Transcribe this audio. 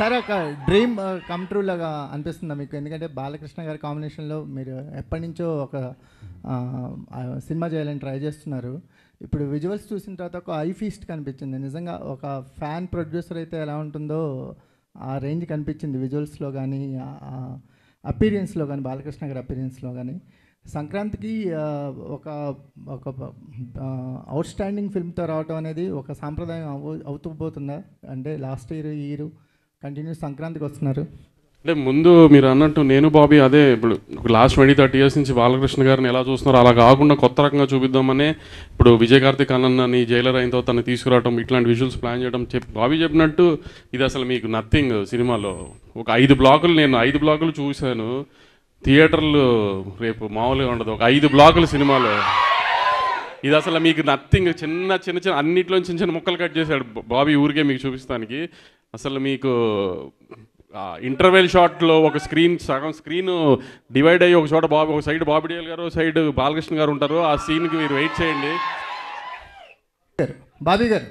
సరే ఒక dream come true లాగా అనిపిస్తుందా మీకు? ఎందుకంటే బాలకృష్ణ గారి కాంబినేషన్లో మీరు ఎప్పటి నుంచో ఒక సినిమా చేయాలని ట్రై చేస్తున్నారు. ఇప్పుడు విజువల్స్ చూసిన తర్వాత ఒక ఐ ఫీస్ట్ కనిపించింది. నిజంగా ఒక ఫ్యాన్ ప్రొడ్యూసర్ అయితే ఎలా ఉంటుందో ఆ రేంజ్ కనిపించింది విజువల్స్లో కానీ, అపీరియన్స్లో కానీ, బాలకృష్ణ గారి అపీరియన్స్లో కానీ. సంక్రాంతికి ఒక ఒక అవుట్ స్టాండింగ్ ఫిల్మ్తో రావటం అనేది ఒక సాంప్రదాయం అవుతూ పోతుందా? అంటే లాస్ట్ ఇయర్ ఈ ఇయర్ కంటిన్యూస్ సంక్రాంతికి వస్తున్నారు. అంటే ముందు మీరు అన్నట్టు నేను బాబీ అదే ఇప్పుడు లాస్ట్ 20-30 years నుంచి బాలకృష్ణ గారిని ఎలా చూస్తున్నారు అలా కాకుండా కొత్త రకంగా చూపిద్దామనే ఇప్పుడు విజయ్ కార్తిక్ అన్నని జైలర్ అయిన తర్వాత తను తీసుకురావడం, ఇట్లాంటి విజువల్స్ ప్లాన్ చేయడం. బాబీ చెప్పినట్టు ఇది అసలు మీకు నథింగ్. సినిమాలో ఒక 5 బ్లాకులు నేను 5 బ్లాకులు చూశాను. థియేటర్లు రేపు మామూలుగా ఉండదు. ఒక 5 బ్లాకులు సినిమాలో ఇది అసలు మీకు నథింగ్. చిన్న చిన్న చిన్న అన్నింటిలో చిన్న చిన్న ముక్కలు కట్ చేశాడు బాబీ ఊరికే మీకు చూపిస్తానికి. అసలు మీకు ఇంటర్వెల్ షాట్లో ఒక సగం స్క్రీన్ డివైడ్ అయ్యి ఒక చోట ఒక సైడ్ బాబీ డియోల్ గారు, సైడ్ బాలకృష్ణ గారు ఉంటారు. ఆ సీన్కి మీరు వెయిట్ చేయండి. బాబీ గారు